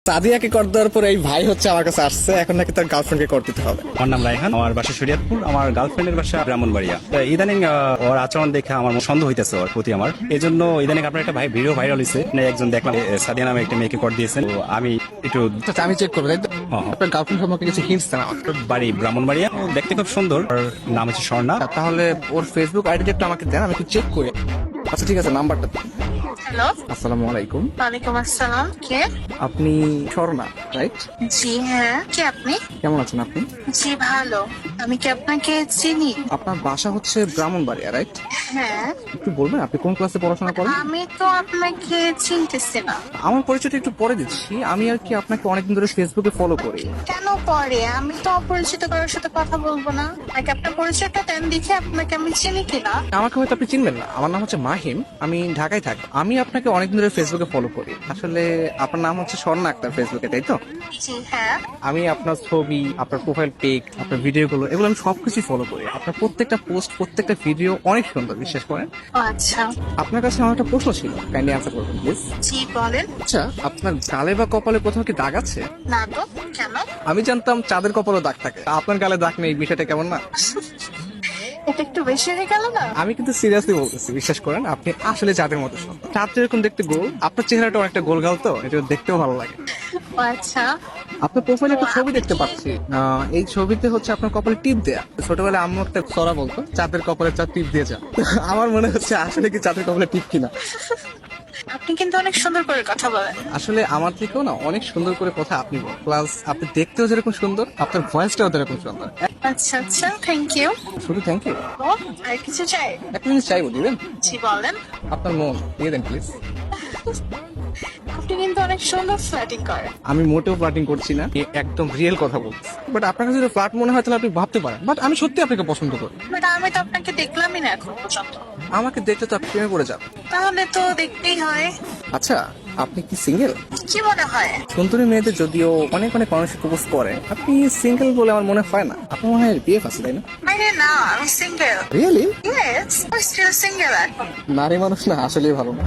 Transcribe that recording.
সাদিয়াকে কর দেওয়ার পর এই ভাই হচ্ছে আমার কাছে আসছে, এখন নাকি তার গার্লফ্রেন্ডকে কর দিতে হবে। আমার নাম রায়হান, আমার বাসা শরীয়তপুর, আমার গার্লফ্রেন্ডের বাসা ব্রাহ্মণবাড়িয়া। ইদানিং ওর আচরণ দেখে আমার সন্দেহ হইতেছে ওর প্রতি আমার, এই জন্য ইদানিং আপনার একটা ভিডিও ভাইরাল হয়েছে, একজন দেখলাম সাদিয়া নামে একটা মেয়েকে কর দিয়েছেন। তো আমি একটু আচ্ছা, আমি চেক করবো, তাই তো? হ্যাঁ। আপনার গার্লফ্রেন্ড সম্পর্কে কিছু হিন্টস দেন আমাকে। বাড়ি ব্রাহ্মণবাড়িয়া, ও দেখতে খুব সুন্দর, ওর নাম হচ্ছে স্বর্ণা। তাহলে ওর ফেসবুক আইডিটা একটু আমাকে দেন, আমি একটু চেক করি। আচ্ছা ঠিক আছে, নাম্বারটা দিন। হ্যালো, আসসালামু আলাইকুম। ওয়ালাইকুম আসসালাম। কে? আপনি স্বর্ণা, রাইট? জি হ্যাঁ, কে আপনি? কেমন আছেন আপনি? জি ভালো। আমি কি আপনাকে চিনি? আপনার বাসা হচ্ছে ব্রাহ্মণবাড়িয়া, রাইট? হ্যাঁ, একটু বলবেন আপনি কোন ক্লাসে পড়াশোনা করেন? আমি তো আপনাকে চিনতেছি না। আমার পরিচয়টা একটু পরে দিচ্ছি। আমি আর কি আপনাকে অনেকদিন ধরে ফেসবুকে ফলো করি। কেন পরে? আমি তো অপরিচিত কারোর সাথে কথা বলবো না। আগে আপনার পরিচয়টা দেন, দেখে আপনাকে আমি চিনি কিনা। আমাকে হয়তো আপনি চিনবেন না, আমার নাম হচ্ছে মাহিম, আমি ঢাকায় থাকি। আমি আপনাকে অনেকদিন ধরে ফেসবুকে ফলো করি। আসলে আপনার নাম হচ্ছে স্বর্ণা আক্তার ফেসবুকে, তাই তো? জি হ্যাঁ। আমি আপনার ছবি, আপনার প্রোফাইল পিক, আপনার ভিডিওগুলো, এগুলো আমি সবকিছু ফলো করি। আপনার প্রত্যেকটা পোস্ট, প্রত্যেকটা ভিডিও অনেক সুন্দর, বিশ্বাস করেন। ও আচ্ছা, আপনার কাছে আমার একটা প্রশ্ন ছিল, কাইন্ডলি অ্যান্সার করবেন প্লিজ। জি বলেন। আচ্ছা, আপনার গালে বা কপালে কোথাও কি দাগ আছে? না তো, কেন? আমি জানতাম চাঁদের কপালও দাগ থাকে, আপনার গালে দাগ নেই, বিষয়টা কেমন না? এটা একটু বেশি হয়ে গেল না? আমি কিন্তু সিরিয়াসলি বলতেছি, বিশ্বাস করেন, আপনি আসলে চাঁদের মতো সুন্দর। চাঁদ যেরকম দেখতে গোল, আপনার চেহারাটা অনেকটা গোল গাল, তো এটা দেখতেও ভালো লাগে। ও আচ্ছা, আপনার প্রোফাইলে একটা ছবি দেখতে পাচ্ছি। এই ছবিতে হচ্ছে আপনার কপালে টিপ দেয়া। ছোটবেলায় আম্মু একটা সরা বলতো, চাঁদের কপালে চাঁদ টিপ দিয়ে যা। আমার মনে হচ্ছে আসলে কি চাঁদের কপালে টিপ কিনা। আপনি কিন্তু অনেক সুন্দর করে কথা বলেন। আসলে আমার থেকেও না অনেক সুন্দর করে কথা আপনি বলেন, প্লাস আপনি দেখতেও যেরকম সুন্দর, আপনার ভয়েসটাও যেরকম সুন্দর। আচ্ছা আচ্ছা, থ্যাংক ইউ। শুধু থ্যাংক ইউ। ও, আর কিছু চাই? একটা জিনিস চাইবো, দিবেন? জি বলেন। আপনার মন দিয়ে দেন প্লিজ। আপনি কিন্তু অনেক সুন্দর ফ্ল্যাটিং করেন। আমি মোটেও ফ্লার্টিং করছি না, একদম রিয়েল কথা বলছি। বাট আপনার কাছে যদি ফ্লার্ট মনে হয় তাহলে আপনি ভাবতে পারেন, বাট আমি সত্যি আপনাকে পছন্দ করি। বাট আমি তো আপনাকে দেখলামই না এখন পর্যন্ত। আমাকে দেখতে তো আপনি প্রেমে পড়ে যান। তাহলে তো দেখতেই হয়। আচ্ছা, আপনি কি সিঙ্গেল? কি মনে হয়? সুন্দরী মেয়েদের যদিও অনেক অনেক মানুষ প্রপোজ করে, আপনি সিঙ্গেল বলে আমার মনে হয় না। আপনার মনে হয় বিয়ে আছে, তাই না? আরে না, আমি সিঙ্গেল। রিয়েলি? ইয়েস, আমি স্টিল সিঙ্গেল এখন। নারী মানুষ না আসলেই ভালো না।